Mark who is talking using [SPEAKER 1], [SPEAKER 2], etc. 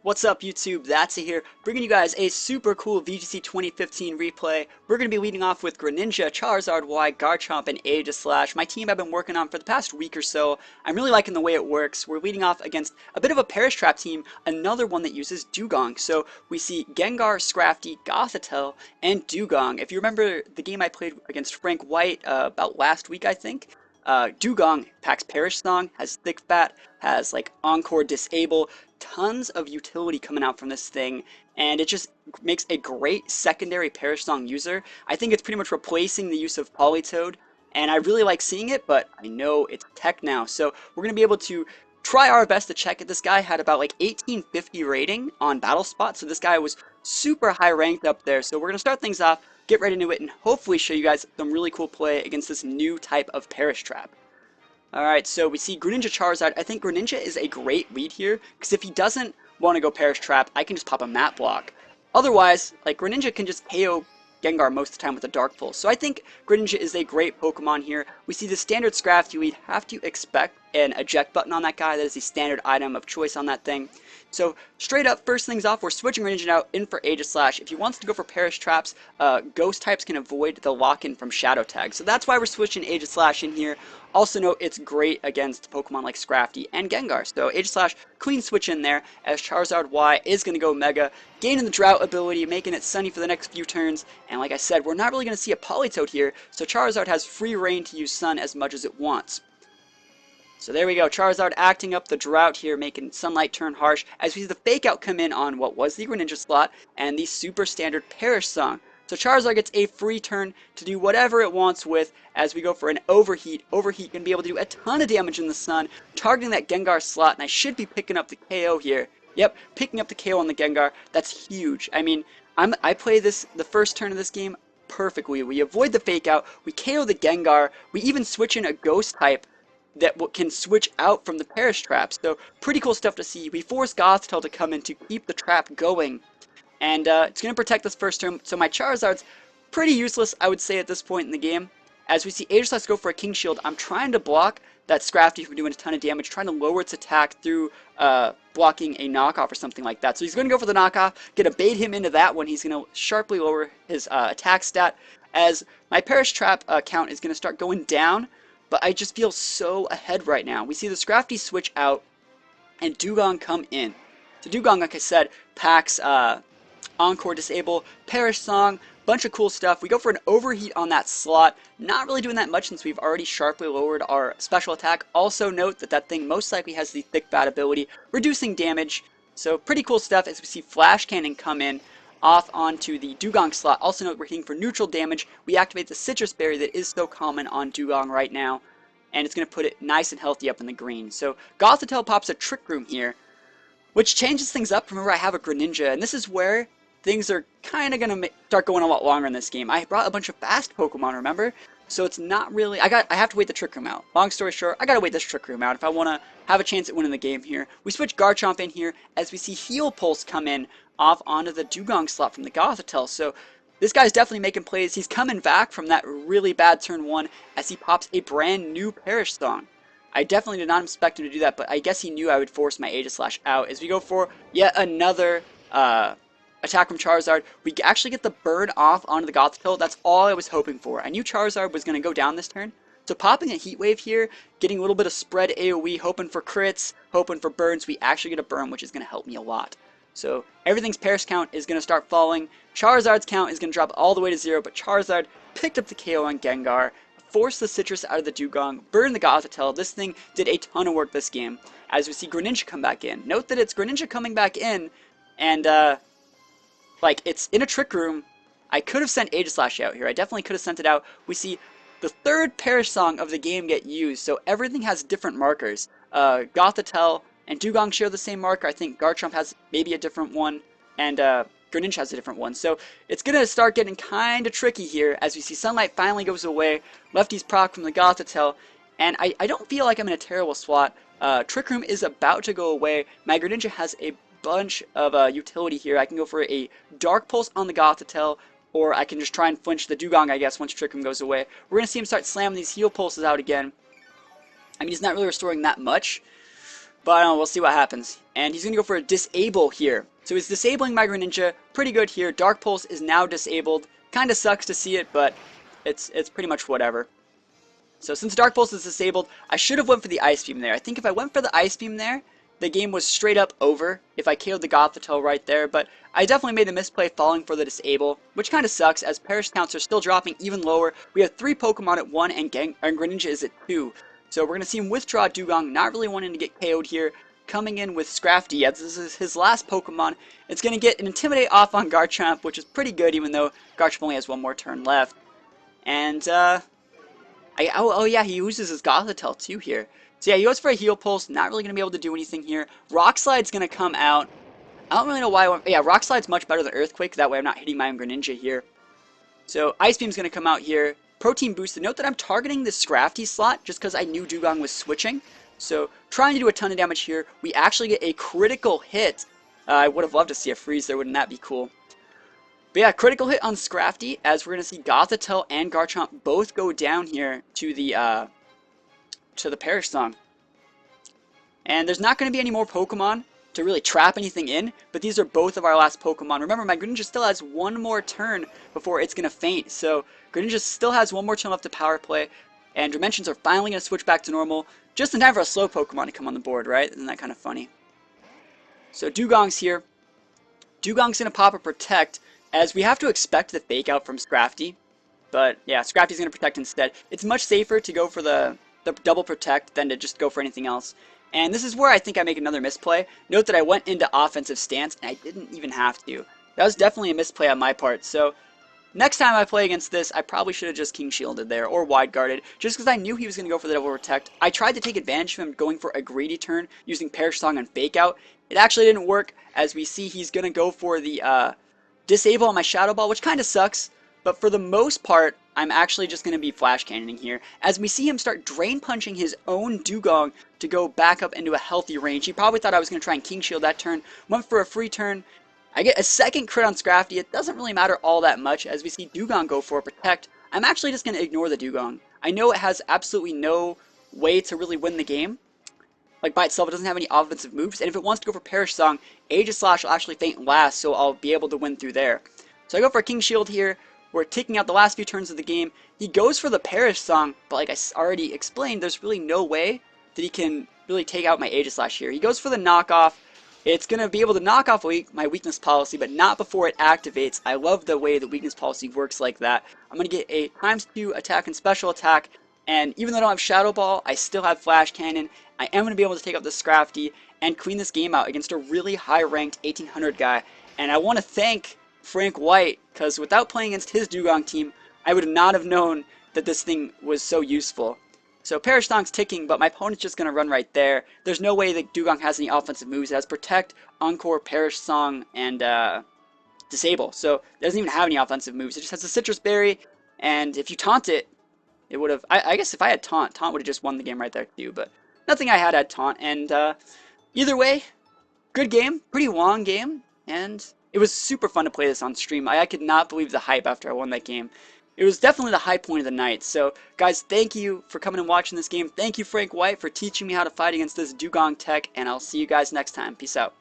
[SPEAKER 1] What's up YouTube, Thatsa here, bringing you guys a super cool VGC 2015 replay. We're going to be leading off with Greninja, Charizard Y, Garchomp, and Aegislash. My team I've been working on for the past week or so. I'm really liking the way it works. We're leading off against a bit of a Perish Trap team, another one that uses Dugong. So we see Gengar, Scrafty, Gothitelle, and Dugong. If you remember the game I played against Frank White about last week, I think, Dugong packs Perish Song, has Thick Fat, has like Encore Disable, tons of utility coming out from this thing, and it just makes a great secondary Perish Song user. I think it's pretty much replacing the use of Politoed, and I really like seeing it, but I know it's tech now, so we're going to be able to try our best to check it. This guy had about like 1850 rating on Battle Spot, so this guy was super high ranked up there, so we're going to start things off, get right into it, and hopefully show you guys some really cool play against this new type of Perish Trap. Alright, so we see Greninja Charizard. I think Greninja is a great lead here, because if he doesn't want to go Perish Trap, I can just pop a Mat Block. Otherwise, like, Greninja can just KO Gengar most of the time with a Dark Pulse. So I think Greninja is a great Pokemon here. We see the standard Scrafty lead, have to expect an eject button on that guy. That is the standard item of choice on that thing. So straight up, first things off, we're switching Greninja out in for Aegislash. If he wants to go for Perish Traps, Ghost types can avoid the lock-in from Shadow Tag. So that's why we're switching Aegislash in here. Also note it's great against Pokemon like Scrafty and Gengar. So Aegislash, clean switch in there, as Charizard Y is going to go Mega, gaining the Drought ability, making it sunny for the next few turns. And like I said, we're not really going to see a Politoed here, so Charizard has free reign to use Sun as much as it wants. So there we go, Charizard acting up the Drought here, making Sunlight turn harsh, as we see the Fake Out come in on what was the Greninja slot, and the super standard Perish Song. So Charizard gets a free turn to do whatever it wants with, as we go for an Overheat. Overheat can be able to do a ton of damage in the sun, targeting that Gengar slot, and I should be picking up the KO here. Yep, picking up the KO on the Gengar, that's huge. I mean, I play this, the first turn of this game, perfectly. We avoid the Fake Out, we KO the Gengar, we even switch in a Ghost type that can switch out from the Perish Traps. So pretty cool stuff to see. We force Gothitelle to come in to keep the trap going. And it's going to protect this first turn. So my Charizard's pretty useless, I would say, at this point in the game. As we see Aegislash go for a King Shield, I'm trying to block that Scrafty from doing a ton of damage, trying to lower its attack through blocking a knockoff or something like that. So he's going to go for the knockoff, going to bait him into that one. He's going to sharply lower his attack stat, as my Perish Trap count is going to start going down. But I just feel so ahead right now. We see the Scrafty switch out and Dugong come in. So Dugong, like I said, packs Encore Disable, Perish Song, bunch of cool stuff. We go for an Overheat on that slot. Not really doing that much since we've already sharply lowered our special attack. Also note that that thing most likely has the Thick Bat ability, reducing damage. So pretty cool stuff as we see Flash Cannon come in off onto the Dugong slot. Also note we're hitting for neutral damage. We activate the Citrus Berry that is so common on Dugong right now, and it's going to put it nice and healthy up in the green. So Gothitelle pops a Trick Room here, which changes things up. Remember, I have a Greninja, and this is where things are kind of going to start going a lot longer in this game. I brought a bunch of fast Pokemon, remember? So it's not really, I have to wait the Trick Room out. Long story short, I gotta wait this Trick Room out if I want to have a chance at winning the game here. We switch Garchomp in here as we see Heal Pulse come in off onto the Dugong slot from the Gothitelle. So this guy's definitely making plays. He's coming back from that really bad turn one as he pops a brand new Perish Song. I definitely did not expect him to do that, but I guess he knew I would force my Aegislash out as we go for yet another attack from Charizard. We actually get the burn off onto the Gothitelle. That's all I was hoping for. I knew Charizard was going to go down this turn. So popping a Heat Wave here, getting a little bit of spread AoE, hoping for crits, hoping for burns. We actually get a burn, which is going to help me a lot. So everything's Perish count is going to start falling. Charizard's count is going to drop all the way to 0, but Charizard picked up the KO on Gengar, forced the Citrus out of the Dugong, burned the Gothitelle. This thing did a ton of work this game. As we see Greninja come back in. Note that it's Greninja coming back in, and like, it's in a Trick Room. I could have sent Aegislash out here. I definitely could have sent it out. We see the third Perish Song of the game get used, so everything has different markers. Gothitelle and Dugong share the same marker. I think Garchomp has maybe a different one, and Greninja has a different one. So it's going to start getting kind of tricky here as we see Sunlight finally goes away. Lefty's proc from the Gothitelle, and I don't feel like I'm in a terrible spot. Trick Room is about to go away. My Greninja has a bunch of utility here. I can go for a Dark Pulse on the Gothitelle, or I can just try and flinch the Dugong, I guess, once Trick Room goes away. We're going to see him start slamming these Heal Pulses out again. I mean, he's not really restoring that much, But we'll see what happens. And he's going to go for a disable here. So he's disabling my Greninja. Pretty good here. Dark Pulse is now disabled. Kind of sucks to see it, but it's pretty much whatever. So since Dark Pulse is disabled, I should have went for the Ice Beam there. I think if I went for the Ice Beam there, the game was straight up over if I KO'd the Gothitelle right there. But I definitely made the misplay falling for the disable, which kind of sucks as Perish counts are still dropping even lower. We have 3 Pokemon at 1 and Greninja is at 2. So we're going to see him withdraw Dugong, not really wanting to get KO'd here. Coming in with Scrafty, yeah, this is his last Pokemon. It's going to get an Intimidate off on Garchomp, which is pretty good even though Garchomp only has 1 more turn left. And, oh yeah, he uses his Gothitelle too here. So yeah, he goes for a Heal Pulse, not really going to be able to do anything here. Rock Slide's going to come out. I don't really know why I went, yeah, Rock Slide's much better than Earthquake, that way I'm not hitting my own Greninja here. So Ice Beam's going to come out here. Protein Boosted. Note that I'm targeting the Scrafty slot just because I knew Dugong was switching. So trying to do a ton of damage here. We actually get a critical hit. I would have loved to see a freeze there, wouldn't that be cool? But yeah, critical hit on Scrafty as we're going to see Gothitelle and Garchomp both go down here to the Perish Song. And there's not going to be any more Pokemon to really trap anything in, but these are both of our last Pokemon. Remember, my Greninja still has 1 more turn before it's going to faint, so Greninja still has 1 more turn left to power play, and Dimensions are finally going to switch back to normal, just in time for a slow Pokemon to come on the board, right? Isn't that kind of funny? So Dugong's here. Dugong's going to pop a Protect, as we have to expect the Fake Out from Scrafty, but yeah, Scrafty's going to Protect instead. It's much safer to go for the double Protect than to just go for anything else. And this is where I think I make another misplay. Note that I went into offensive stance, and I didn't even have to. That was definitely a misplay on my part. So next time I play against this, I probably should have just King Shielded there, or Wide Guarded, just because I knew he was going to go for the Double Protect. I tried to take advantage of him going for a greedy turn, using Perish Song and Fake Out. It actually didn't work, as we see he's going to go for the Disable on my Shadow Ball, which kind of sucks. But for the most part, I'm actually just going to be Flash Cannoning here, as we see him start Drain Punching his own Dugong to go back up into a healthy range. He probably thought I was going to try and King Shield that turn, went for a free turn. I get a second crit on Scrafty. It doesn't really matter all that much, as we see Dugong go for a Protect. I'm actually just going to ignore the Dugong. I know it has absolutely no way to really win the game. Like, by itself, it doesn't have any offensive moves, and if it wants to go for Perish Song, Aegislash will actually faint last, so I'll be able to win through there. So I go for a King Shield here. We're taking out the last few turns of the game. He goes for the Perish Song, but like I already explained, there's really no way that he can really take out my Aegislash here. He goes for the knockoff. It's going to be able to knock off my weakness policy, but not before it activates. I love the way the weakness policy works like that. I'm going to get a ×2 attack and special attack, and even though I don't have Shadow Ball, I still have Flash Cannon. I am going to be able to take out the Scrafty and clean this game out against a really high-ranked 1800 guy. And I want to thank Frank White, because without playing against his Dugong team, I would not have known that this thing was so useful. So Perish Song's ticking, but my opponent's just going to run right there. There's no way that Dugong has any offensive moves. It has Protect, Encore, Perish Song, and Disable. So it doesn't even have any offensive moves. It just has a Citrus Berry, and if you taunt it, it would have... I guess if I had Taunt would have just won the game right there too, but nothing I had Taunt. And either way, good game, pretty long game, and it was super fun to play this on stream. I could not believe the hype after I won that game. It was definitely the high point of the night. So, guys, thank you for coming and watching this game. Thank you, Frank White, for teaching me how to fight against this Dugong tech, and I'll see you guys next time. Peace out.